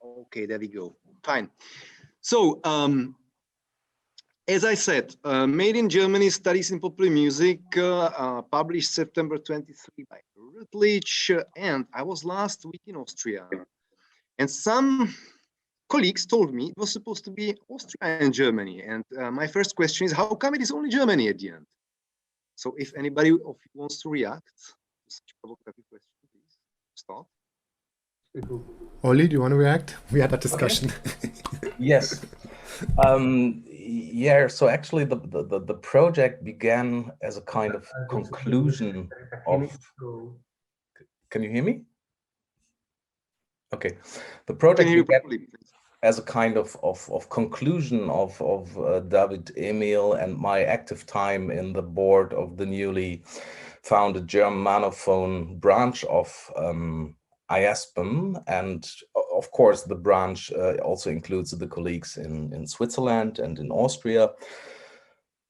Okay, there we go. Fine. So, as I said, Made in Germany Studies in Popular Music, published September 23 by Routledge, and I was last week in Austria. And some colleagues told me it was supposed to be Austria and Germany. And my first question is, how come it is only Germany at the end? So if anybody of you wants to react to such a provocative question, please start. Oli, do you want to react? We had that discussion. Okay. Yes. Yeah, so actually the project began as a kind of conclusion of... Can you hear me? Okay. The project began as a kind of conclusion of David-Emil and my active time in the board of the newly founded German Monophone branch of IASPM, and of course the branch also includes the colleagues in Switzerland and in Austria.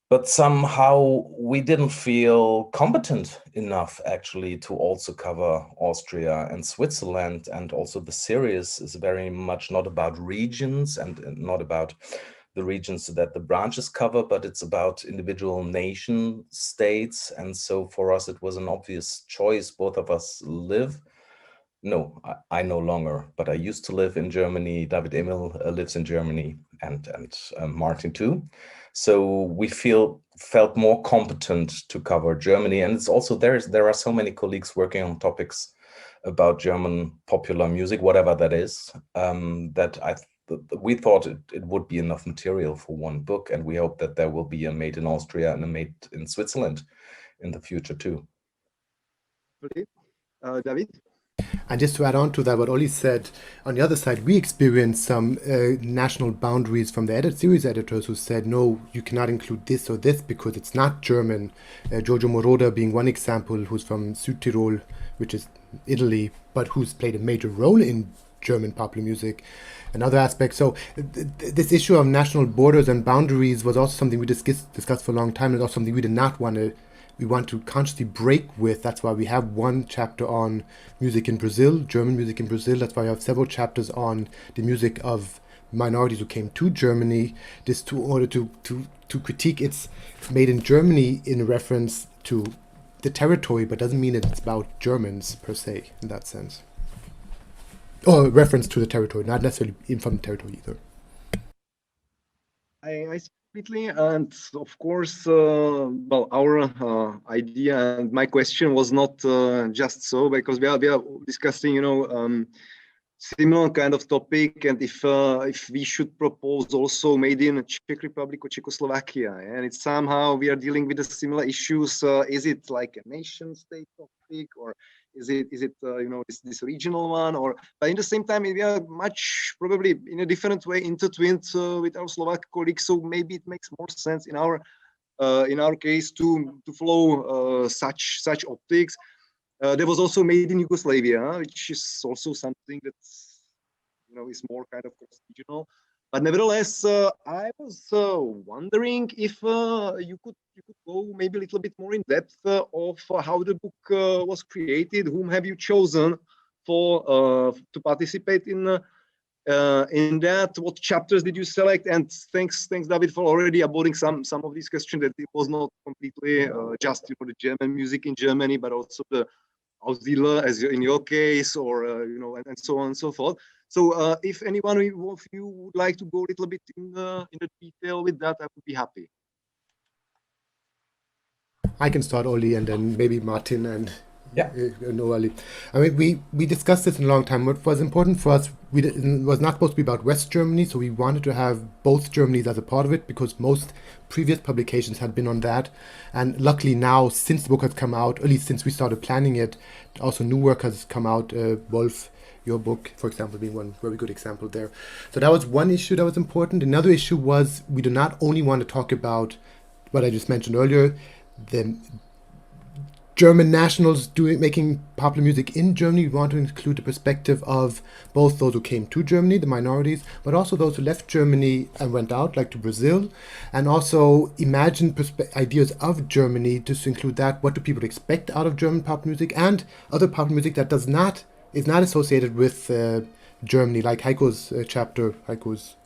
But somehow we didn't feel competent enough actually to also cover Austria and Switzerland. And also the series is very much not about regions and not about the regions that the branches cover, but it's about individual nation states. And so for us, it was an obvious choice. Both of us I no longer, but I used to live in Germany. David-Emil lives in Germany, and Martin too. So we felt more competent to cover Germany, and it's also there are so many colleagues working on topics about German popular music, whatever that is, that we thought it would be enough material for one book, and we hope that there will be a Made in Austria and a Made in Switzerland in the future too. Okay, David. And just to add on to that, what Oli said, on the other side, we experienced some national boundaries from the series editors who said, no, you cannot include this or this because it's not German. Giorgio Moroder being one example, who's from Südtirol, which is Italy, but who's played a major role in German popular music. Another aspect. So this issue of national borders and boundaries was also something we discussed for a long time, and also something we did not want to we want to consciously break with. That's why we have one chapter on music in Brazil, German music in Brazil. That's why we have several chapters on the music of minorities who came to Germany, this in order to critique it's made in Germany in reference to the territory, but doesn't mean that it's about Germans per se in that sense. Or reference to the territory, not necessarily from the territory either. I completely, and of course, well, our idea and my question was not just so, because we are discussing, similar kind of topic, and if we should propose also Made in Czech Republic or Czechoslovakia, and it's somehow we are dealing with the similar issues. Is it like a nation state topic, or is it this regional one, or but in the same time we are much probably in a different way intertwined with our Slovak colleagues, so maybe it makes more sense in our case to follow such optics. There was also Made in Yugoslavia, which is also something that is more kind of regional. But nevertheless, I was wondering if you could go maybe a little bit more in depth of how the book was created. Whom have you chosen to participate in that? What chapters did you select? And thanks, David, for already avoiding some of these questions. That it was not completely just the German music in Germany, but also the Auszieler, as in your case, or and so on and so forth. So if anyone of you would like to go a little bit in the detail with that, I would be happy. I can start, Oli, and then maybe Martin and yeah. Oli. I mean, we discussed this in a long time. What was important for us, it was not supposed to be about West Germany, so we wanted to have both Germanys as a part of it, because most previous publications had been on that. And luckily now, since the book has come out, at least since we started planning it, also new work has come out. Wolf, your book, for example, being one very good example there. So that was one issue that was important. Another issue was we do not only want to talk about what I just mentioned earlier, the German nationals making popular music in Germany. We want to include the perspective of both those who came to Germany, the minorities, but also those who left Germany and went out, like to Brazil, and also imagine ideas of Germany, just to include that. What do people expect out of German pop music and other pop music that is not associated with Germany, like Heiko's chapter. Heiko's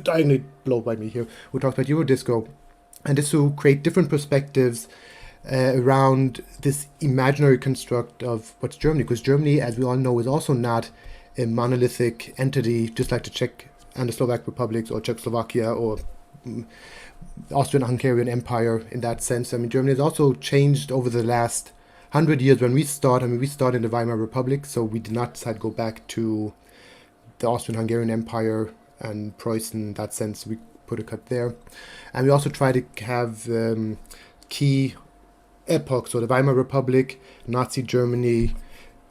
diagonally below by me here, who talks about Eurodisco, and this to create different perspectives around this imaginary construct of what's Germany, because Germany, as we all know, is also not a monolithic entity, just like the Czech and the Slovak republics, or Czechoslovakia, or Austrian-Hungarian Empire in that sense. I mean, Germany has also changed over the last 100 years. When we start, I mean, we started in the Weimar Republic, so we did not decide to go back to the Austrian-Hungarian Empire and Preußen in that sense. We put a cut there. And we also try to have key epochs, so the Weimar Republic, Nazi Germany,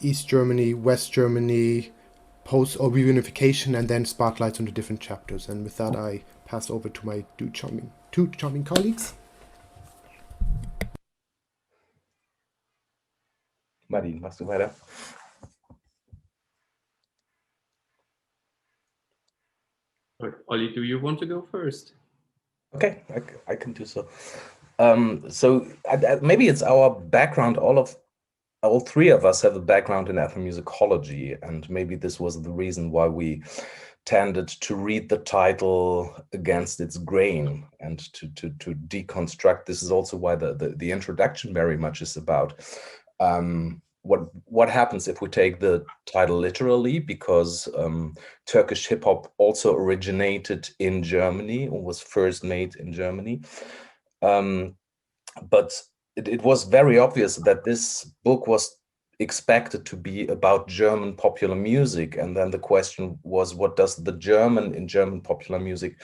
East Germany, West Germany, post or reunification, and then spotlights on the different chapters. And with that, I pass over to my two charming colleagues. Marin, machst du weiter? Olli, do you want to go first? Okay, I can do so. Maybe it's our background. All three of us have a background in ethnomusicology, and maybe this was the reason why we tended to read the title against its grain and to deconstruct. This is also why the introduction very much is about what happens if we take the title literally, because Turkish hip hop also originated in Germany, or was first made in Germany. But it was very obvious that this book was expected to be about German popular music. And then the question was, what does the German in German popular music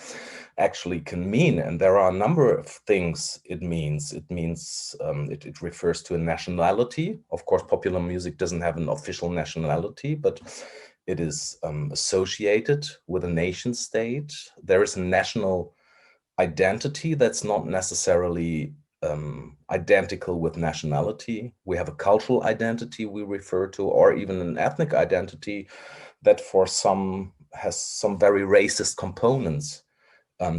actually can mean? And there are a number of things it means. It means it refers to a nationality. Of course, popular music doesn't have an official nationality, but it is associated with a nation state. There is a national identity that's not necessarily identical with nationality. We have a cultural identity we refer to, or even an ethnic identity that for some has some very racist components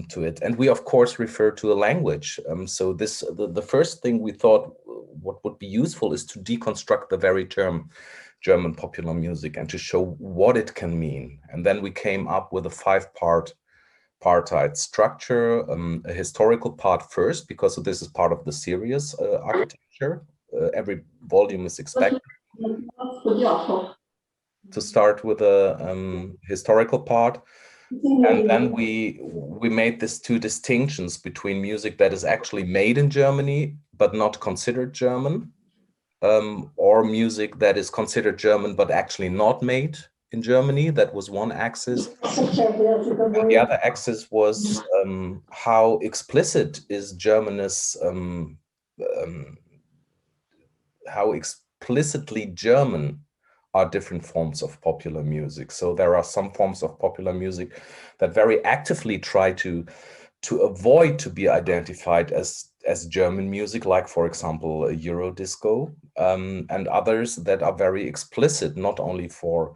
to it. And we of course refer to a language. So the first thing we thought what would be useful is to deconstruct the very term German popular music and to show what it can mean. And then we came up with a 5-part structure, a historical part first, because this is part of the series architecture. Every volume is expected to start with a historical part. And then we made these two distinctions between music that is actually made in Germany, but not considered German, or music that is considered German, but actually not made in Germany. That was one axis. And the other axis was how explicit is Germanness, how explicitly German are different forms of popular music. So there are some forms of popular music that very actively try to avoid to be identified as German music, like for example Eurodisco, and others that are very explicit, not only from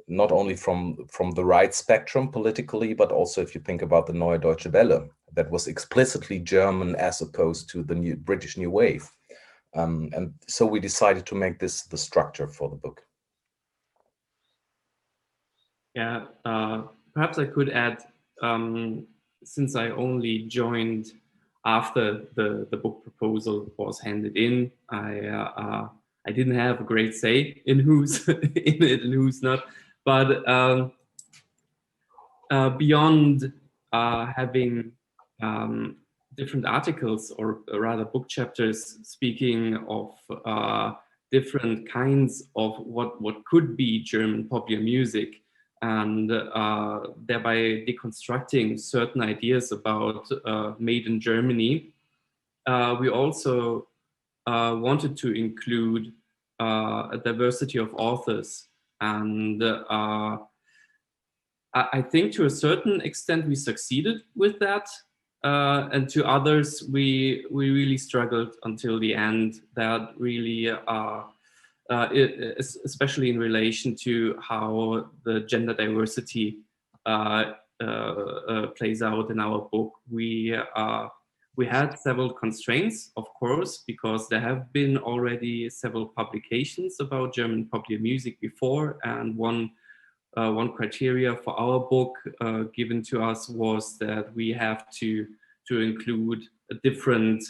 the right spectrum politically, but also if you think about the Neue Deutsche Welle, that was explicitly German as opposed to the British New Wave. And so we decided to make this the structure for the book. Yeah, perhaps I could add, since I only joined after the book proposal was handed in, I didn't have a great say in who's in it and who's not. But beyond having different articles, or rather book chapters, speaking of different kinds of what could be German popular music, and thereby deconstructing certain ideas about made in Germany, we also wanted to include a diversity of authors. And I think to a certain extent we succeeded with that, and to others we really struggled until the end. That really, especially in relation to how the gender diversity plays out in our book. We had several constraints, of course, because there have been already several publications about German popular music before, and one one criteria for our book given to us was that we have to include a different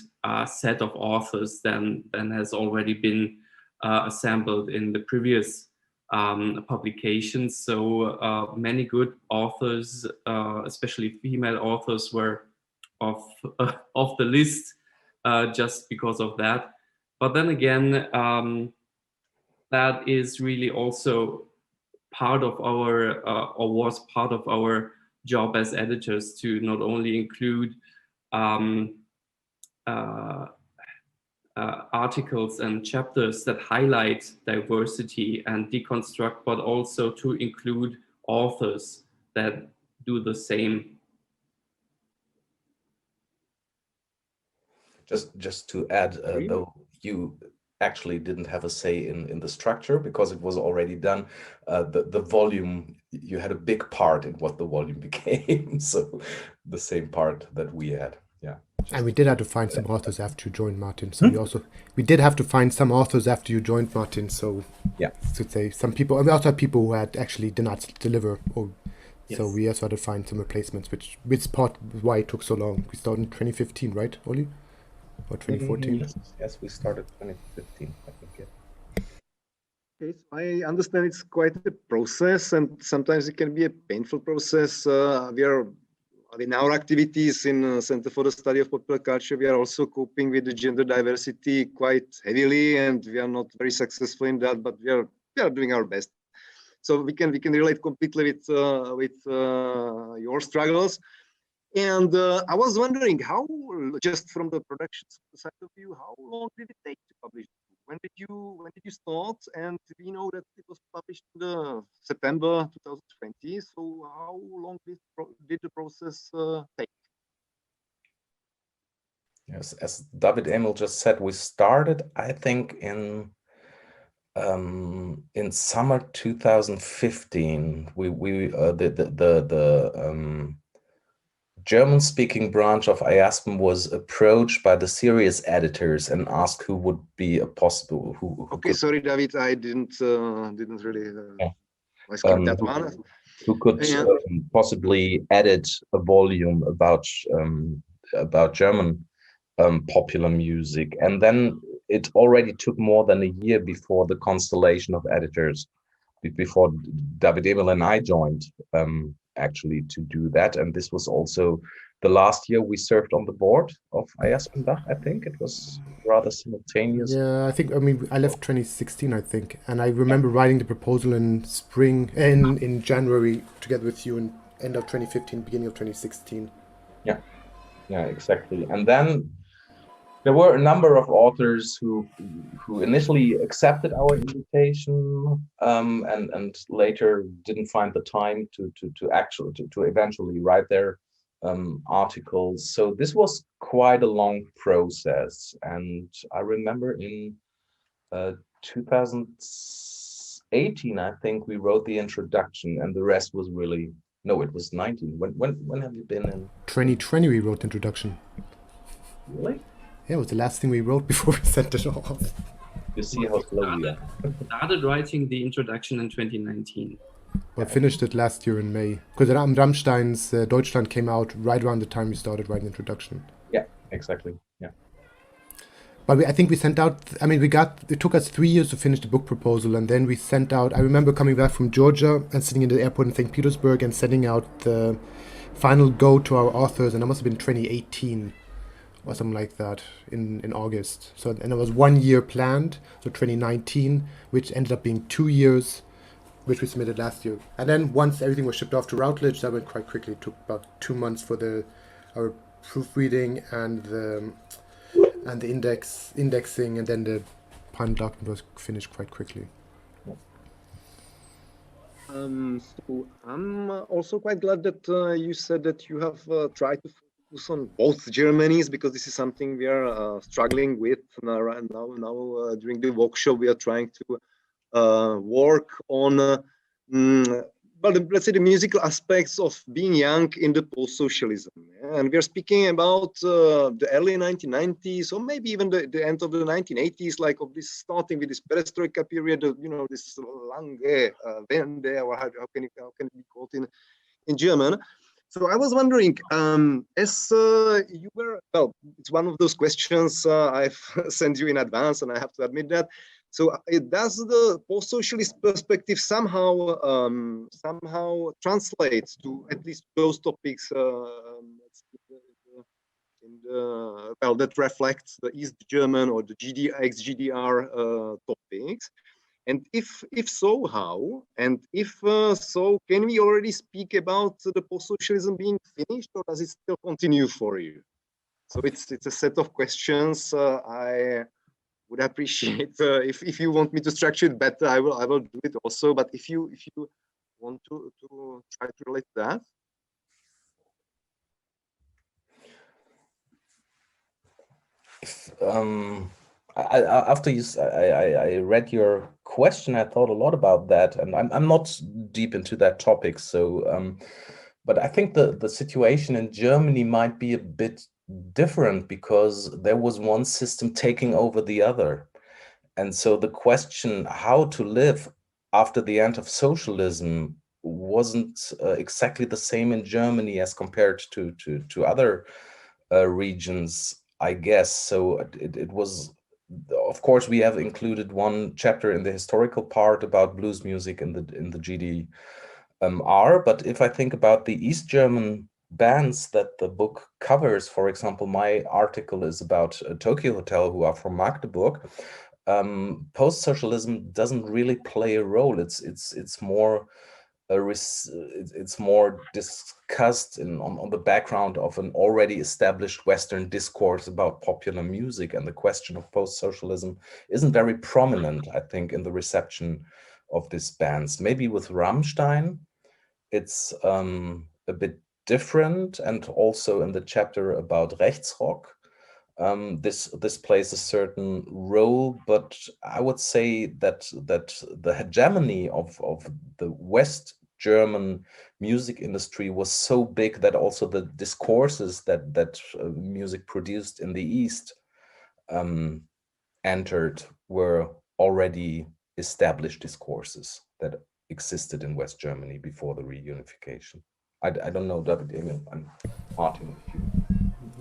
set of authors than has already been assembled in the previous publications. So many good authors, especially female authors, were off the list just because of that. But then again, that is really also part of our, or was part of our job as editors, to not only include articles and chapters that highlight diversity and deconstruct, but also to include authors that do the same. Just to add, though, you actually didn't have a say in the structure because it was already done. The volume, you had a big part in what the volume became. So the same part that we had. Yeah. And we did have to find some authors after you joined, Martin. So we did have to find some authors after you joined, Martin. So yeah, to say some people, and we also had people who had actually did not deliver. Yes. So we also had to find some replacements, which part why it took so long. We started in 2015, right, Oli? Or 2014? Yes, we started 2015, I think. Yeah. Okay, so I understand it's quite a process, and sometimes it can be a painful process. We are in our activities in Center for the Study of Popular Culture. We are also coping with the gender diversity quite heavily, and we are not very successful in that, but we are doing our best. So we can relate completely with your struggles. And I was wondering how, just from the production side of view, how long did it take to publish? When did you start? And we know that it was published in September 2020. So how long did the process take? Yes, as David-Emil just said, we started, I think, in summer 2015. The German-speaking branch of IASPM was approached by the series editors and asked who would be a possible Okay, sorry, David, I didn't really I skipped that one. Who could possibly edit a volume about German popular music, and then it already took more than a year before the constellation of editors, before David-Emil and I joined. Actually to do that, and this was also the last year we served on the board of IASPM. I think it was rather simultaneous. Yeah, I left 2016, I think, and I remember writing the proposal in spring, in January, together with you, in end of 2015, beginning of 2016. Yeah, exactly. And then there were a number of authors who initially accepted our invitation, and later didn't find the time to eventually write their articles. So this was quite a long process. And I remember in 2018, I think we wrote the introduction, and the rest was really, no, it was 19. When have you been in? 2020 we wrote the introduction. Really? Yeah, it was the last thing we wrote before we sent it off. You see how slow we are. Started writing the introduction in 2019. But finished it last year in May. Because Rammstein's Deutschland came out right around the time we started writing the introduction. Yeah, exactly. Yeah. But I think we sent out, it took us 3 years to finish the book proposal, and then we sent out, I remember coming back from Georgia and sitting in the airport in St. Petersburg and sending out the final go to our authors, and that must have been 2018. Or something like that in August. So, and it was 1 year planned, so 2019, which ended up being 2 years, which we submitted last year. And then once everything was shipped off to Routledge, that went quite quickly. It took about 2 months for our proofreading and the indexing, and then the final document was finished quite quickly. So I'm also quite glad that you said that you have tried to focus on both Germanies, because this is something we are struggling with right now. During the workshop, we are trying to work on well, let's say the musical aspects of being young in the post-socialism. Yeah? And we are speaking about the early 1990s, or maybe even the end of the 1980s, like of this starting with this perestroika period, this lange Wende, or how can it be called in German? So I was wondering, as you were, well, it's one of those questions I've sent you in advance, and I have to admit that. So does the post-socialist perspective somehow translate to at least those topics that reflects the East German or the ex-GDR topics? And if so, how? And if so, can we already speak about the post-socialism being finished, or does it still continue for you? So it's a set of questions. I would appreciate if you want me to structure it better, I will do it also. But if you want to try to relate that. After I read your question, I thought a lot about that, and I'm not deep into that topic. So, but I think the situation in Germany might be a bit different because there was one system taking over the other, and so the question how to live after the end of socialism wasn't exactly the same in Germany as compared to other regions, I guess. So it was, of course, we have included one chapter in the historical part about blues music in the GDR. But if I think about the East German bands that the book covers, for example, my article is about Tokyo Hotel, who are from Magdeburg. Post-socialism doesn't really play a role. It's more it's more discussed on the background of an already established Western discourse about popular music, and the question of post-socialism isn't very prominent, I think, in the reception of these bands. Maybe with Rammstein, it's a bit different, and also in the chapter about Rechtsrock, this plays a certain role, but I would say that the hegemony of the West German music industry was so big that also the discourses that music produced in the East entered were already established discourses that existed in West Germany before the reunification. I don't know, David-Emil, I'm Martin.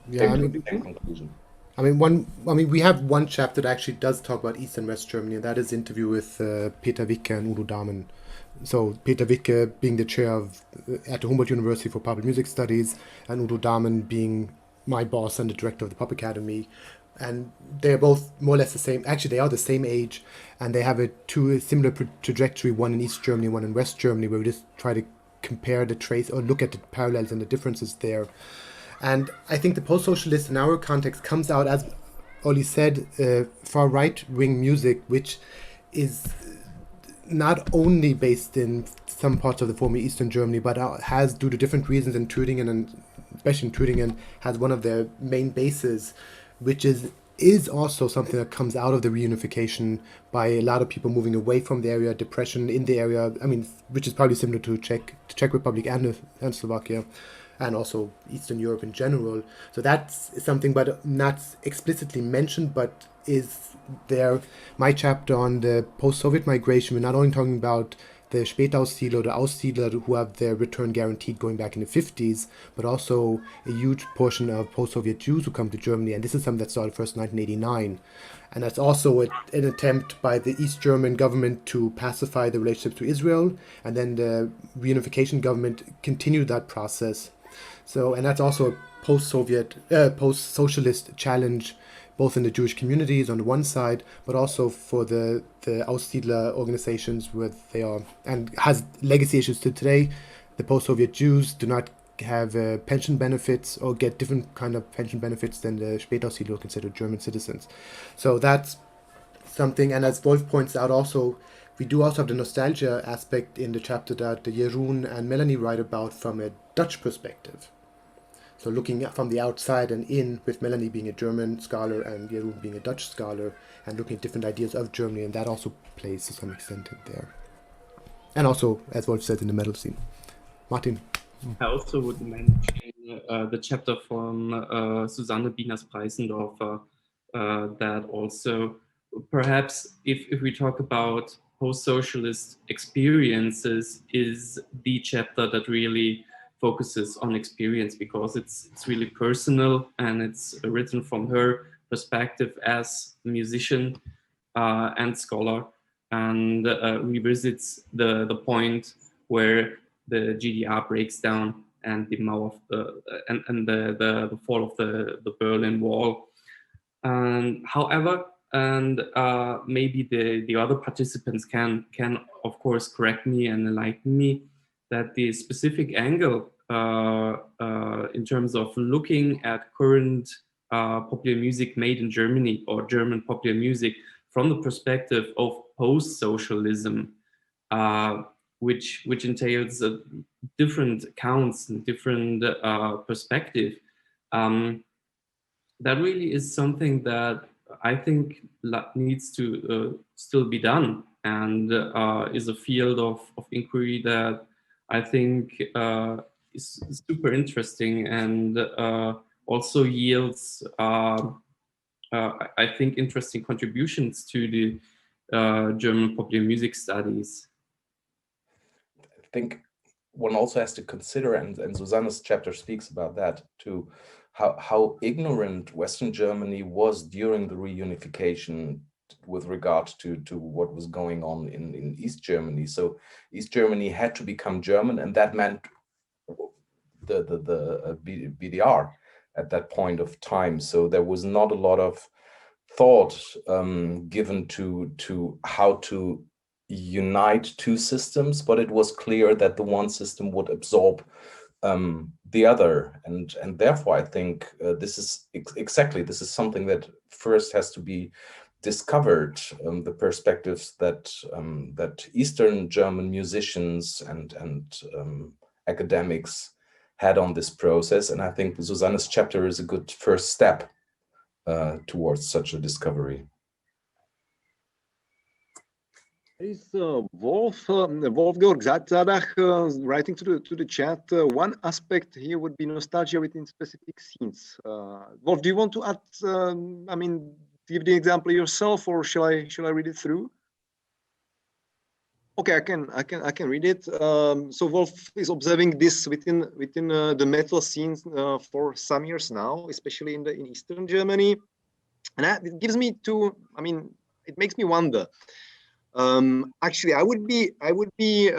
Yeah, Conclusion. We have one chapter that actually does talk about East and West Germany, and that is the interview with Peter Wicke and Udo Dahmen. So Peter Wicke being the chair at the Humboldt University for Public Music Studies, and Udo Dahmen being my boss and the director of the Pop Academy. And they're both more or less the same. Actually, they are the same age, and they have a similar trajectory, one in East Germany, one in West Germany, where we just try to compare the trace or look at the parallels and the differences there. And I think the post-socialist in our context comes out, as Oli said, far right-wing music, which is not only based in some parts of the former Eastern Germany, but has, due to different reasons in Thüringen, and especially in Thüringen, has one of their main bases, which is also something that comes out of the reunification by a lot of people moving away from the area, depression in the area, which is probably similar to Czech Republic and Slovakia, and also Eastern Europe in general. So that's something, but not explicitly mentioned, but is there. My chapter on the post-Soviet migration, we're not only talking about the Spätaussiedler or the Aussiedler who have their return guaranteed going back in the 50s, but also a huge portion of post-Soviet Jews who come to Germany, and this is something that started first in 1989. And that's also an attempt by the East German government to pacify the relationship to Israel, and then the reunification government continued that process. So, and that's also a post-socialist challenge, both in the Jewish communities on the one side, but also for the Aussiedler organizations where they are, and has legacy issues to today. The post-Soviet Jews do not have pension benefits or get different kind of pension benefits than the Spätaussiedler, who are considered German citizens. So that's something, and as Wolf points out also, we do also have the nostalgia aspect in the chapter that Jeroen and Melanie write about from a Dutch perspective. So looking from the outside and in, with Melanie being a German scholar and Jeroen being a Dutch scholar, and looking at different ideas of Germany, and that also plays to some extent in there. and also, as Wolf said, in the metal scene. Martin. I also would mention the chapter from Susanne Bieners-Preissendorfer, that also perhaps if we talk about post-socialist experiences, is the chapter that really focuses on experience, because it's really personal and it's written from her perspective as a musician and scholar, and revisits the point where the GDR breaks down and the Mauer and the fall of the Berlin Wall. And however, and maybe the other participants can of course correct me and enlighten me, that the specific angle in terms of looking at current popular music made in Germany or German popular music from the perspective of post-socialism, which entails different accounts and different perspective, that really is something that I think needs to still be done, and is a field of inquiry that I think is super interesting, and also yields, I think, interesting contributions to the German popular music studies. I think one also has to consider, and Susanne's chapter speaks about that too, how ignorant Western Germany was during the reunification with regard to what was going on in East Germany. So East Germany had to become German, and that meant the BDR at that point of time. So there was not a lot of thought given to how to unite two systems, but it was clear that the one system would absorb the other, and therefore I think this is something that first has to be discovered, the perspectives that Eastern German musicians and academics had on this process, and I think Susanne's chapter is a good first step towards such a discovery. There is Wolfgang Zadach writing to the chat. One aspect here would be nostalgia within specific scenes. Wolf, do you want to add? I mean, give the example yourself, or shall I read it through? Okay, I can read it. So Wolf is observing this within the metal scenes for some years now, especially in Eastern Germany, and it gives me it makes me wonder. Actually, I would be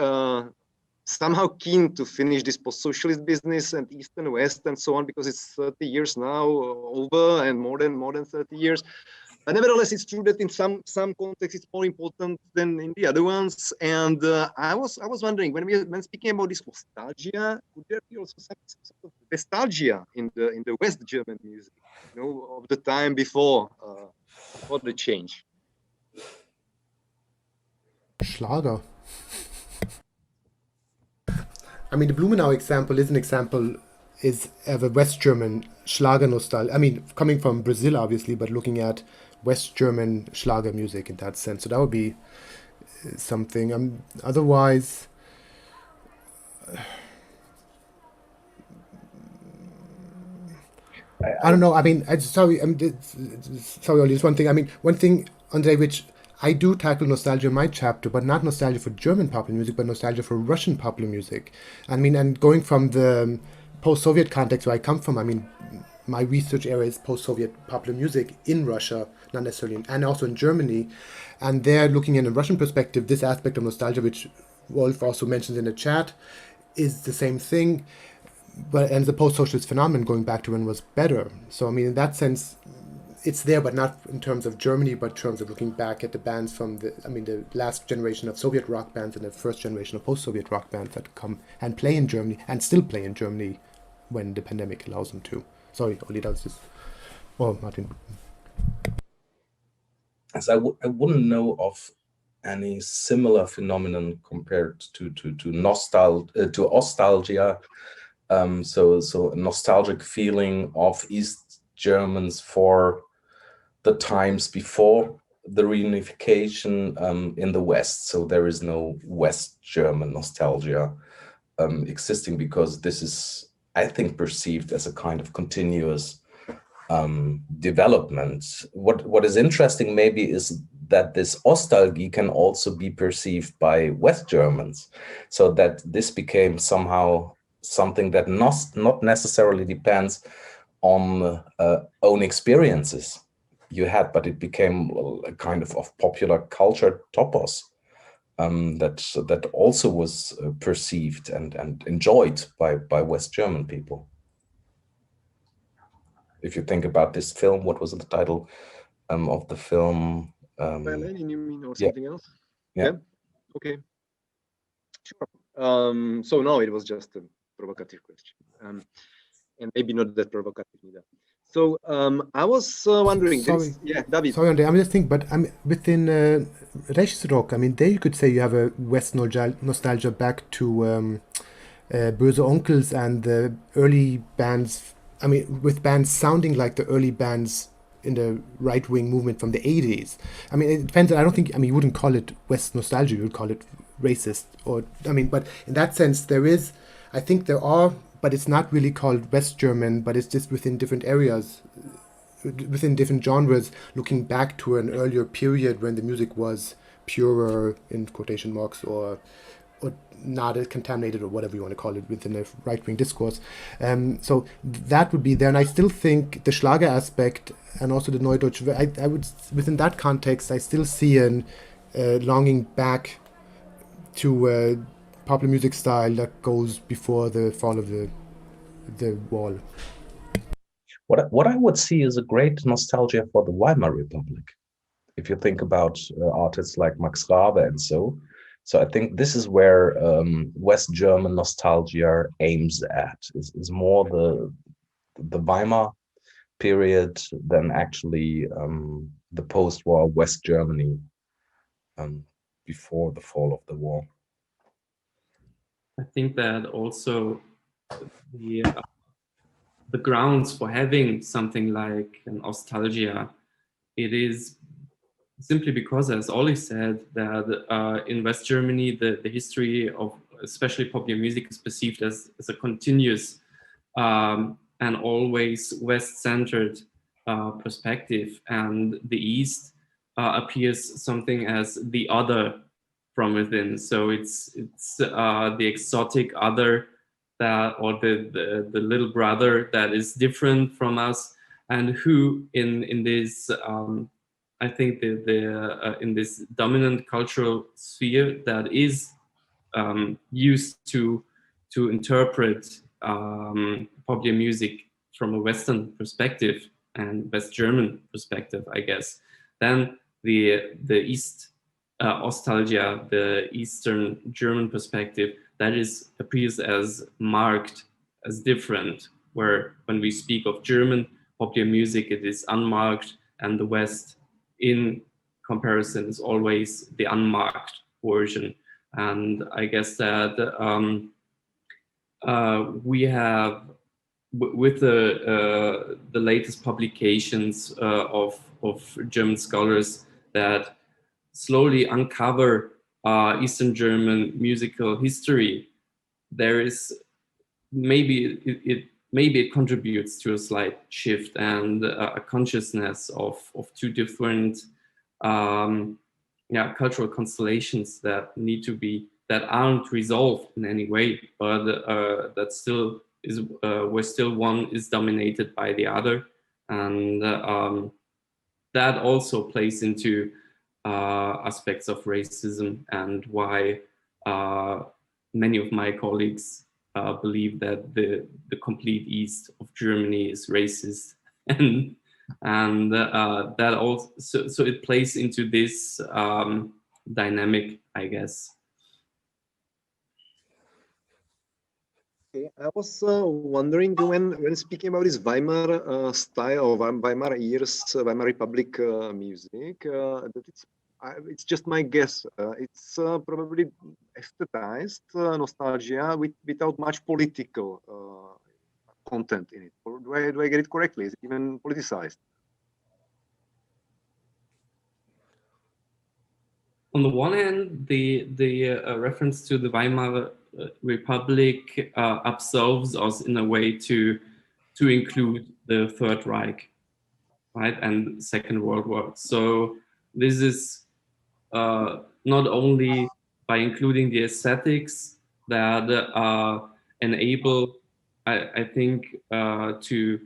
somehow keen to finish this post-socialist business and East and West and so on, because it's 30 years now over, and more than 30 years. But nevertheless, it's true that in some contexts it's more important than in the other ones. And I was wondering, when speaking about this nostalgia, could there be also some sort of nostalgia in the West German music, of the time before the change? Schlager. I mean, the Blumenau example is an example of a West German Schlager nostalgia. I mean, coming from Brazil, obviously, but looking at West German Schlager music in that sense. So that would be something. Otherwise, I don't know. I mean, sorry, Ollie, there's one thing. I mean, one thing, Andre, which I do tackle nostalgia in my chapter, but not nostalgia for German popular music, but nostalgia for Russian popular music. I mean, and going from the post-Soviet context where I come from, I mean, my research area is post-Soviet popular music in Russia, not necessarily, and also in Germany. And there, looking in a Russian perspective, this aspect of nostalgia, which Wolf also mentions in the chat, is the same thing, and the post-socialist phenomenon going back to when it was better. So, I mean, in that sense, it's there, but not in terms of Germany, but in terms of looking back at the bands from the last generation of Soviet rock bands and the first generation of post-Soviet rock bands that come and play in Germany and still play in Germany when the pandemic allows them to. Sorry, Ollie, that was just... Oh, Martin. As I wouldn't know of any similar phenomenon compared to nostalgia. So a nostalgic feeling of East Germans for the times before the reunification in the West. So there is no West German nostalgia existing, because this is, I think, perceived as a kind of continuous development. What is interesting maybe is that this nostalgia can also be perceived by West Germans, so that this became somehow something that not necessarily depends on own experiences you had, but it became a kind of popular culture topos that also was perceived and enjoyed by West German people. If you think about this film, what was the title of the film? Berlin, you mean, or yeah. something else? Yeah. Okay. Sure. So no, it was just a provocative question, and maybe not that provocative either. So I was wondering. Sorry. Yeah, David. Sorry, Andre. I'm just thinking, but within Rechtsrock, I mean, there you could say you have a West nostalgia back to Böse Onkels and the early bands. I mean, with bands sounding like the early bands in the right-wing movement from the 80s. I mean, it depends. I don't think, I mean, you wouldn't call it West nostalgia, you would call it racist. Or, I mean, but in that sense, there is, I think there are, but it's not really called West German, but it's just within different areas, within different genres, looking back to an earlier period when the music was purer, in quotation marks, or not as contaminated, or whatever you want to call it, within a right-wing discourse. So that would be there. And I still think the Schlager aspect and also the Neudeutsche, I would, within that context, I still see an longing back to a popular music style that goes before the fall of the wall. What I would see is a great nostalgia for the Weimar Republic. If you think about artists like Max Rabe and so I think this is where West German nostalgia aims at, is more the Weimar period than actually the post-war West Germany before the fall of the war. I think that also the grounds for having something like an nostalgia, it is simply because, as Olli said, that in West Germany, the history of especially popular music is perceived as a continuous and always West-centered perspective, and the East appears something as the other from within. So it's the exotic other, that, or the little brother that is different from us, and who in this I think in this dominant cultural sphere that is used to interpret popular music from a Western perspective and West German perspective, I guess, then the East nostalgia, the Eastern German perspective, that appears as marked, as different, where when we speak of German popular music, it is unmarked, and the West, in comparison, is always the unmarked version. And I guess that we have, with the latest publications of German scholars that slowly uncover Eastern German musical history, there is maybe it contributes to a slight shift and a consciousness of two different cultural constellations that need to be, that aren't resolved in any way, but that still is where still one is dominated by the other, and that also plays into aspects of racism, and why many of my colleagues believe that the complete East of Germany is racist, and that also, so it plays into this dynamic, I guess. Okay, I was wondering, when speaking about this Weimar style, or Weimar years, Weimar Republic music, that it's just my guess. It's probably aestheticized nostalgia without much political content in it. Or do I get it correctly? Is it even politicized? on the one hand, the reference to the Weimar Republic absolves us in a way to include the Third Reich, right, and Second World War. So this is not only by including the aesthetics that enable, I think, to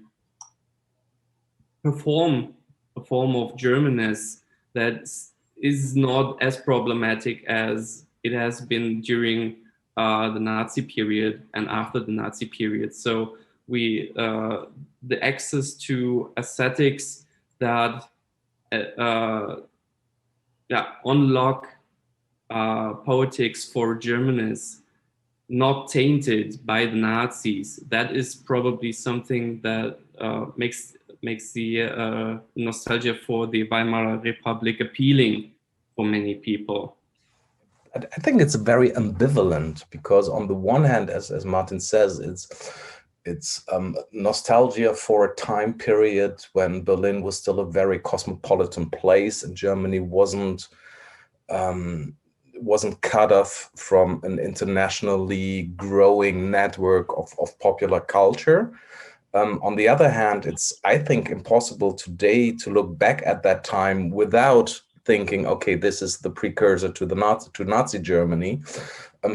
perform a form of Germanness that is not as problematic as it has been during the Nazi period and after the Nazi period. So the access to aesthetics that unlock poetics for Germanness not tainted by the Nazis, that is probably something that makes the nostalgia for the Weimar Republic appealing for many people. I think it's very ambivalent, because on the one hand, as Martin says, it's nostalgia for a time period when Berlin was still a very cosmopolitan place and Germany wasn't cut off from an internationally growing network of popular culture. On the other hand, it's, I think, impossible today to look back at that time without thinking, okay, this is the precursor to Nazi Germany.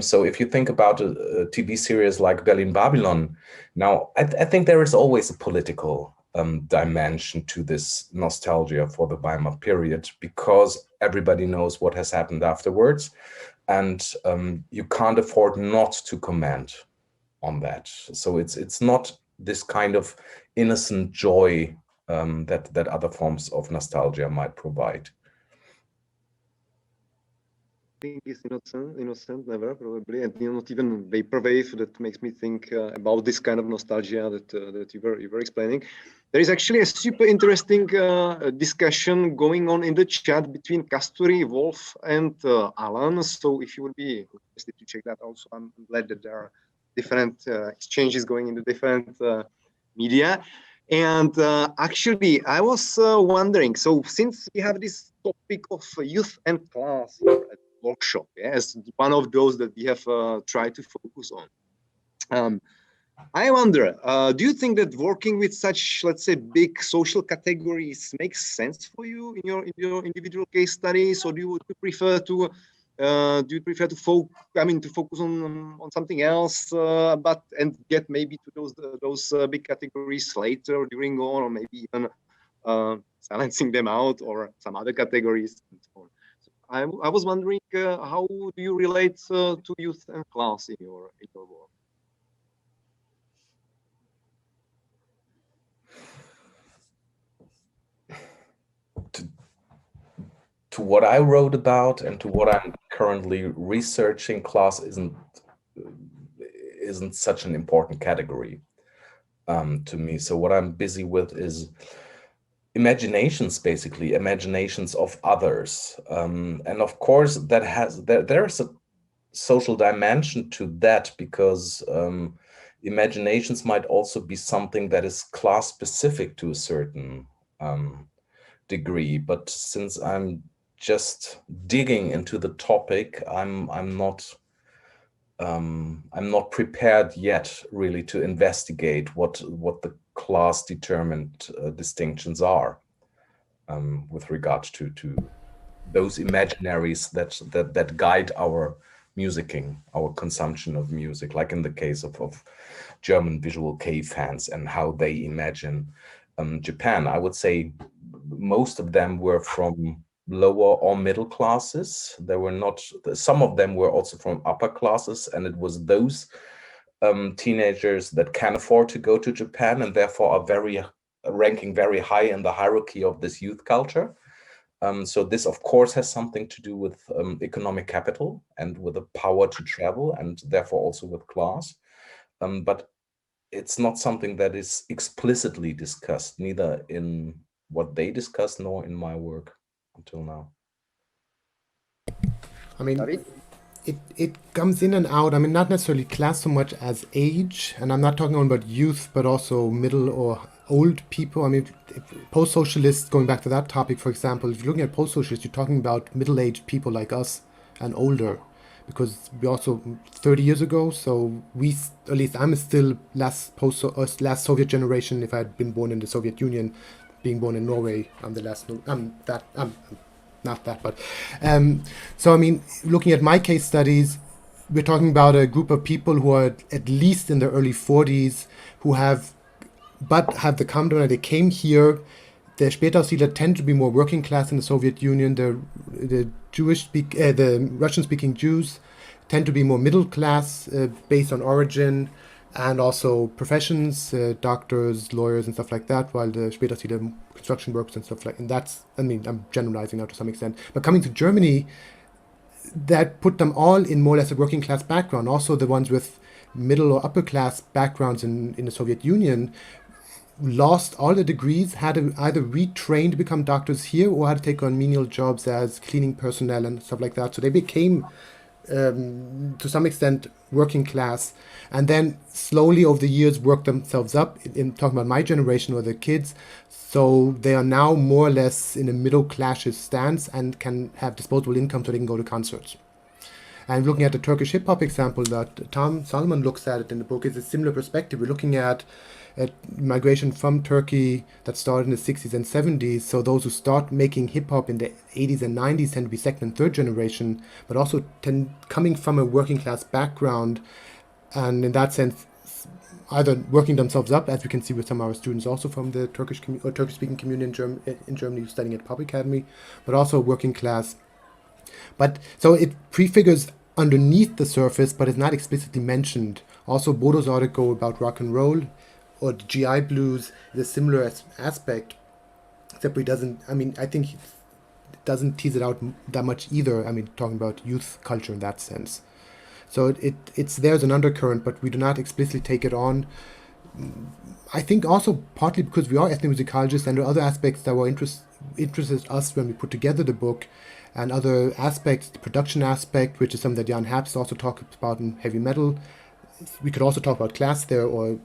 So if you think about a TV series like Berlin Babylon, now I think there is always a political dimension to this nostalgia for the Weimar period, because everybody knows what has happened afterwards, and you can't afford not to comment on that. So it's not this kind of innocent joy that other forms of nostalgia might provide. I think it's innocent, never probably, and not even vaporwave. That makes me think about this kind of nostalgia that you were explaining. There is actually a super interesting discussion going on in the chat between Kasturi, Wolf, and Alan. So if you would be interested to check that out, I'm glad that there are different exchanges going in the different media. And actually, I was wondering, so since we have this topic of youth and class here at the workshop, as one of those that we have tried to focus on, I wonder, do you think that working with such, let's say, big social categories makes sense for you in your individual case studies, or do you prefer to focus on something else, and get maybe to those big categories later during or maybe even silencing them out, or some other categories and so on. So I was wondering, how do you relate to youth and class in your work? To what I wrote about and to what I'm currently researching, class isn't such an important category to me. So what I'm busy with is imaginations, basically imaginations of others, and of course there's a social dimension to that, because imaginations might also be something that is class specific to a certain degree. But since I'm just digging into the topic, I'm not prepared yet really to investigate what the class determined distinctions are with regard to those imaginaries that guide our musicking, our consumption of music, like in the case of German visual kei fans and how they imagine Japan. I would say most of them were from lower or middle classes. There were not, some of them were also from upper classes, and it was those teenagers that can afford to go to Japan and therefore are ranking very high in the hierarchy of this youth culture. So this, of course, has something to do with economic capital and with the power to travel, and therefore also with class. But it's not something that is explicitly discussed, neither in what they discuss nor in my work until now. I mean, it comes in and out. I mean, not necessarily class so much as age, and I'm not talking about youth, but also middle or old people, I mean, post-socialists, going back to that topic, for example, if you're looking at post-socialists, you're talking about middle-aged people like us and older, because we also 30 years ago, so we, at least I'm still last Soviet generation. If I had been born in the Soviet Union, being born in Norway, I'm the last, not that, but so I mean, looking at my case studies, we're talking about a group of people who are at least in their early 40s, who have the common, they came here. The Spätaussiedler tend to be more working class in the Soviet Union. The Russian-speaking Jews tend to be more middle class based on origin and also professions, doctors, lawyers, and stuff like that. While the Spätaussiedler construction workers and stuff like, and that's, I mean, I'm generalizing now to some extent. But coming to Germany, that put them all in more or less a working class background. Also, the ones with middle or upper class backgrounds in the Soviet Union lost all the degrees, had to either retrain to become doctors here or had to take on menial jobs as cleaning personnel and stuff like that. So they became, to some extent, working class, and then slowly over the years worked themselves up. In talking about my generation or the kids, so they are now more or less in a middle class stance and can have disposable income so they can go to concerts. And looking at the Turkish hip hop example that Tom Solomon looks at it in the book, is a similar perspective. We're looking at migration from Turkey that started in the 60s and 70s. So those who start making hip hop in the 80s and 90s tend to be second and third generation, but also coming from a working class background. And in that sense, either working themselves up, as we can see with some of our students also from the Turkish-speaking community in Germany studying at Pop Academy, but also working class. But so it prefigures underneath the surface, but is not explicitly mentioned. Also, Bodo's article about rock and roll or the GI blues is a similar aspect, except he doesn't, I mean, I think it doesn't tease it out that much either. I mean, talking about youth culture in that sense. So it's there as an undercurrent, but we do not explicitly take it on. I think also partly because we are ethnomusicologists, and there are other aspects that were interested us when we put together the book, and other aspects, the production aspect, which is something that Jan Herbst also talks about in heavy metal. We could also talk about class there or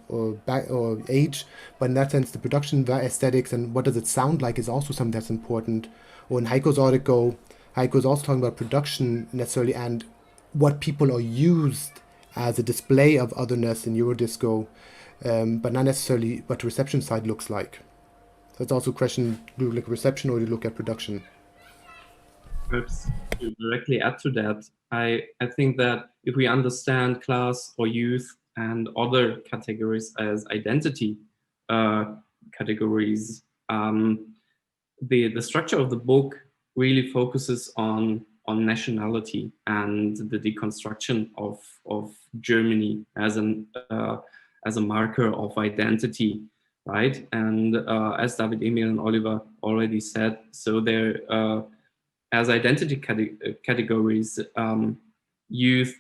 age, but in that sense, the production, the aesthetics, and what does it sound like is also something that's important. Or in Heiko's article, Heiko's also talking about production necessarily and what people are used as a display of otherness in Eurodisco, but not necessarily what the reception side looks like. So it's also a question, do you look at reception or do you look at production? Perhaps to directly add to that, I think that if we understand class or youth and other categories as identity categories, the structure of the book really focuses on nationality and the deconstruction of Germany as a marker of identity, right? And as David-Emil and Oliver already said, so there as identity categories, youth,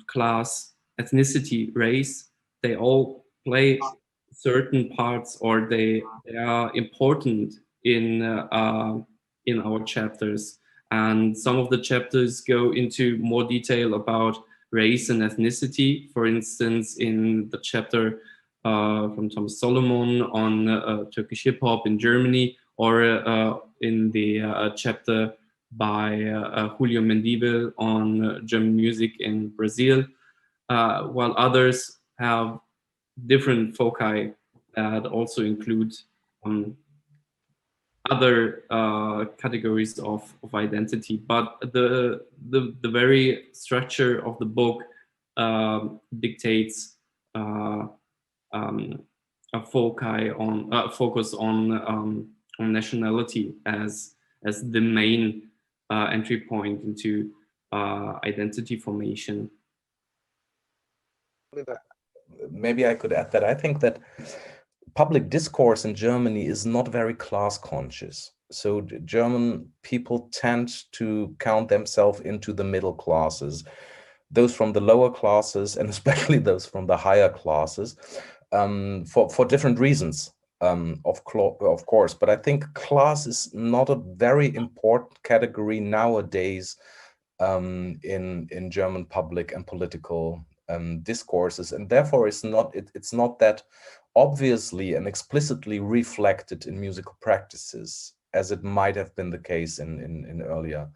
class, ethnicity, race, they all play certain parts, or they are important in our chapters. And some of the chapters go into more detail about race and ethnicity. For instance, in the chapter from Thomas Solomon on Turkish hip hop in Germany, or in the chapter by Julio Mendivel on German music in Brazil, while others have different foci that also include other categories of identity. But the very structure of the book dictates a focus on nationality as the main entry point into identity formation. Maybe I could add that I think that public discourse in Germany is not very class conscious. So German people tend to count themselves into the middle classes, those from the lower classes, and especially those from the higher classes, for different reasons. Of course, but I think class is not a very important category nowadays in German public and political discourses, and therefore it's not that obviously and explicitly reflected in musical practices, as it might have been the case in earlier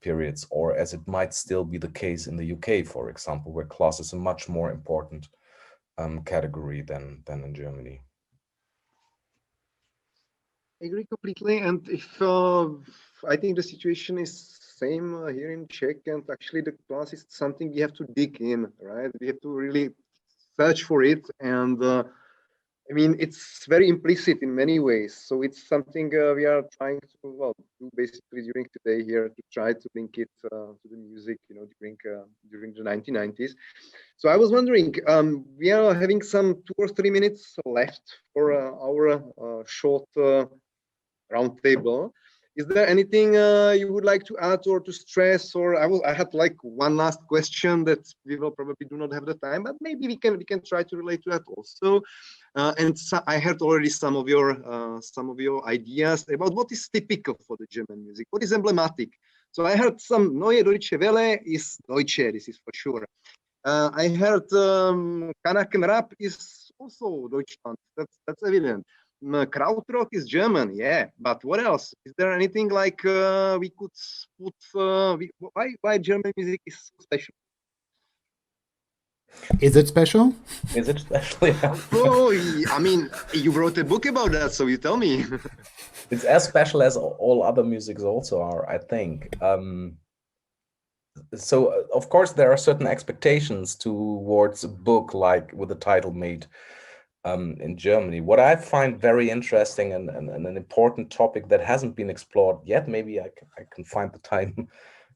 periods, or as it might still be the case in the UK, for example, where class is a much more important category than in Germany. I agree completely, and if I think the situation is same here in Czech, and actually the class is something we have to dig in, right? We have to really search for it, and I mean, it's very implicit in many ways. So it's something we are trying to do basically during today here, to try to link it to the music, you know, during the 1990s. So I was wondering, we are having some 2 or 3 minutes left for our short roundtable. Is there anything you would like to add or to stress? Or I had like one last question that we will probably do not have the time, but maybe we can try to relate to that also. And so I heard already some of your ideas about what is typical for the German music, what is emblematic. So I heard some Neue Deutsche Welle is Deutsche, this is for sure. I heard Kanaken rap is also Deutschland. That's evident. Krautrock is German, yeah. But what else? Is there anything like we could put? Why German music is so special? Is it special? Is it special? Yeah. Oh, I mean, you wrote a book about that, so you tell me. It's as special as all other musics also are, I think. So, of course, there are certain expectations towards a book like with the title made in Germany. What I find very interesting and an important topic that hasn't been explored yet, maybe I can find the time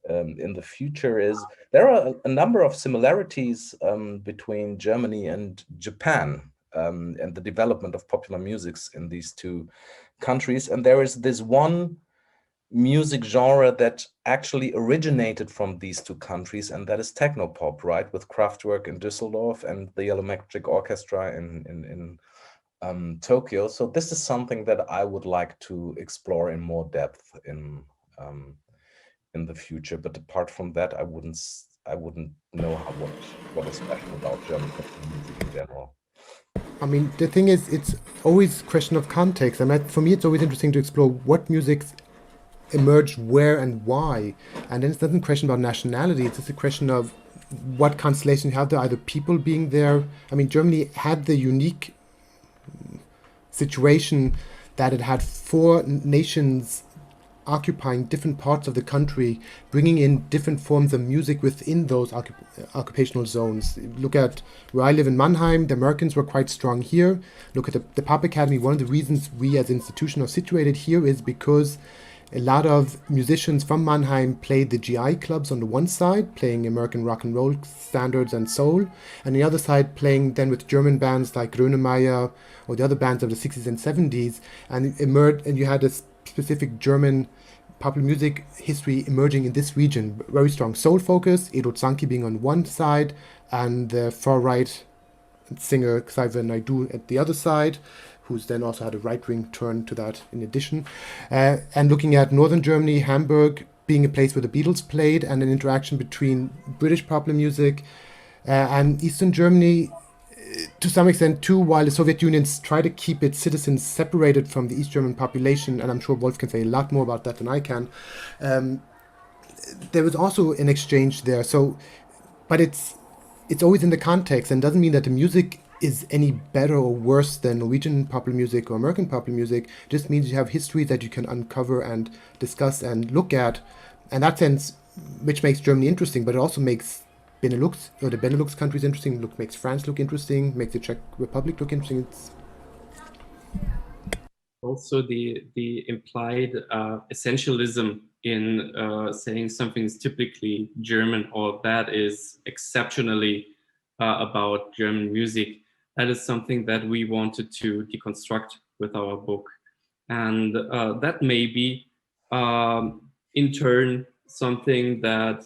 in the future, is there are a number of similarities between Germany and Japan and the development of popular musics in these two countries. And there is this one music genre that actually originated from these two countries, and that is technopop, right? With Kraftwerk in Düsseldorf and the Yellow Magic Orchestra in Tokyo. So this is something that I would like to explore in more depth in the future. But apart from that, I wouldn't know what is special about German music in general. I mean, the thing is, it's always a question of context. I mean, for me, it's always interesting to explore what music emerged where and why. And then it's not a question about nationality, it's just a question of what constellation you have there, either people being there. I mean, Germany had the unique situation that it had 4 nations occupying different parts of the country, bringing in different forms of music within those occupational zones. Look at where I live in Mannheim, the Americans were quite strong here. Look at the Pop Academy. One of the reasons we as an institution are situated here is because a lot of musicians from Mannheim played the GI clubs on the one side, playing American rock and roll standards and soul, and the other side playing then with German bands like Grönemeyer or the other bands of the 60s and 70s, and emerged, and you had a specific German popular music history emerging in this region. Very strong soul focus, Edo Zanki being on one side, and the far right singer Xavier Naidoo at the other side, who's then also had a right-wing turn to that in addition. And looking at northern Germany, Hamburg being a place where the Beatles played, and an interaction between British popular music and Eastern Germany, to some extent too, while the Soviet Union tried to keep its citizens separated from the East German population, and I'm sure Wolf can say a lot more about that than I can, there was also an exchange there. So, but it's always in the context, and doesn't mean that the music is any better or worse than Norwegian popular music or American popular music. It just means you have history that you can uncover and discuss and look at. In that sense, which makes Germany interesting, but it also makes Benelux, or the Benelux countries interesting, makes France look interesting, makes the Czech Republic look interesting. It's also the implied essentialism in saying something is typically German or that is exceptionally about German music. That is something that we wanted to deconstruct with our book. And that may be, in turn, something that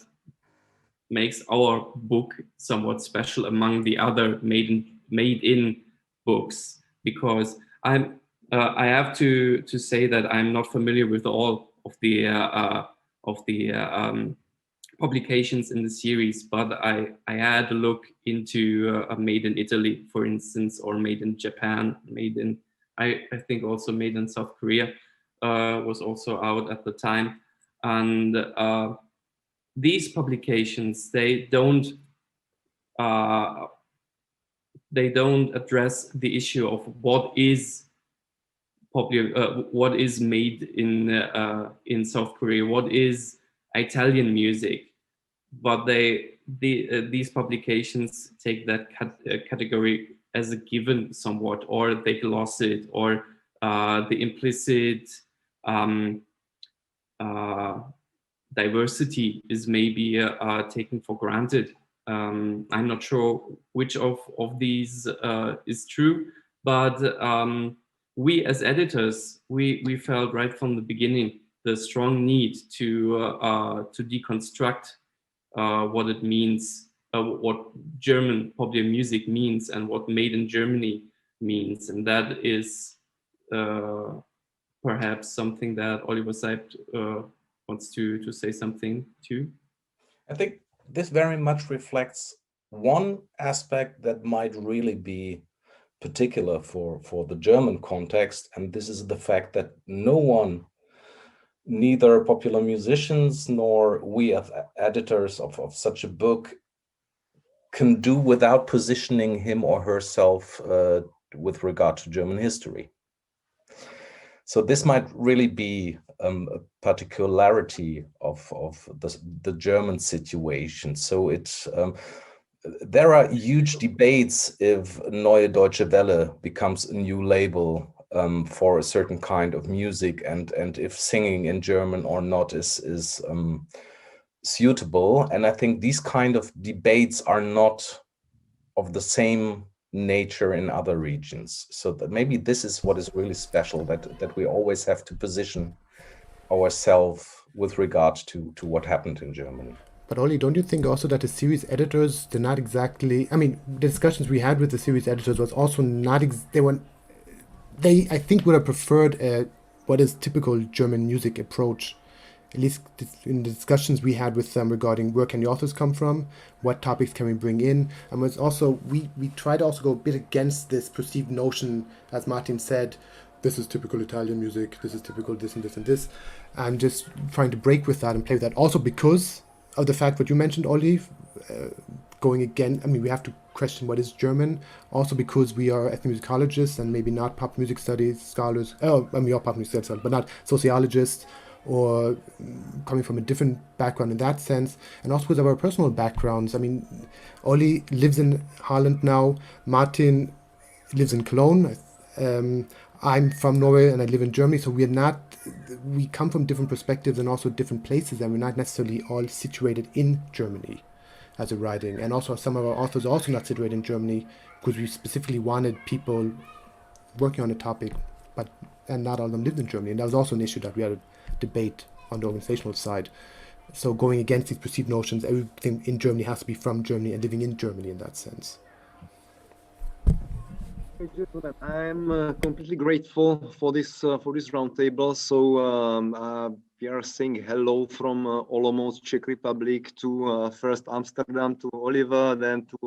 makes our book somewhat special among the other made-in books, because I have to say that I'm not familiar with all of the publications in the series, but I had a look into Made in Italy, for instance, or Made in Japan, Made in, I think also Made in South Korea was also out at the time. And these publications, they don't address the issue of what is popular, what is made in South Korea, what is Italian music, but these publications take that category as a given somewhat, or they gloss it, or the implicit diversity is maybe taken for granted. I'm not sure which of these is true, but we as editors, we felt right from the beginning the strong need to deconstruct what it means, what German popular music means, and what Made in Germany means, and that is perhaps something that Oliver Seibt wants to say something to. I think this very much reflects one aspect that might really be particular for the German context, and this is the fact that no one, neither popular musicians nor we as editors of such a book, can do without positioning him or herself with regard to German history. So this might really be a particularity of the German situation. So it's there are huge debates if Neue Deutsche Welle becomes a new label for a certain kind of music, and if singing in German or not is suitable. And I think these kind of debates are not of the same nature in other regions. So that maybe this is what is really special, that we always have to position ourselves with regard to what happened in Germany. But Oli, don't you think also that the series editors did not exactly, I mean, the discussions we had with the series editors was also not, they I think would have preferred what is typical German music approach, at least in the discussions we had with them regarding where can the authors come from, what topics can we bring in, and was also, we tried to also go a bit against this perceived notion, as Martin said, this is typical Italian music, this is typical this and this and this, and just trying to break with that and play with that. Also because of the fact what you mentioned, Oli, going again, I mean, we have to question what is German, also because we are ethnomusicologists and maybe not pop music studies scholars, I mean, we are pop music studies, but not sociologists, or coming from a different background in that sense, and also with our personal backgrounds. I mean, Oli lives in Holland now, Martin lives in Cologne, I'm from Norway and I live in Germany, so we come from different perspectives and also different places, and we're not necessarily all situated in Germany as a writing. And also some of our authors are also not situated in Germany because we specifically wanted people working on the topic, and not all of them lived in Germany. And that was also an issue that we had a debate on the organizational side. So going against these perceived notions, everything in Germany has to be from Germany and living in Germany in that sense. I'm completely grateful for this roundtable. So we are saying hello from Olomouc, Czech Republic, to first Amsterdam, to Oliver, then to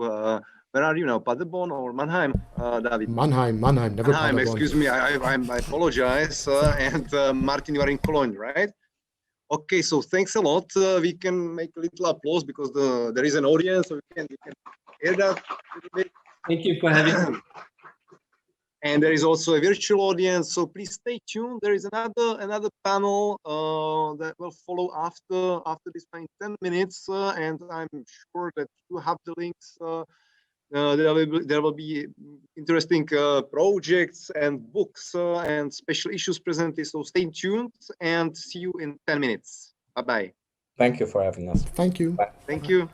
where are you now, Paderborn or Mannheim, David? Mannheim, never Mannheim. Paderborn. Excuse me, I apologize. And Martin, you are in Cologne, right? Okay, so thanks a lot. We can make a little applause because there is an audience, so we can hear that a little bit. Thank you for having me. And there is also a virtual audience, so please stay tuned. There is another panel that will follow after this in 10 minutes, and I'm sure that you have the links. There will be interesting projects and books and special issues presented. So stay tuned and see you in 10 minutes. Bye bye. Thank you for having us. Thank you. Bye. Thank you.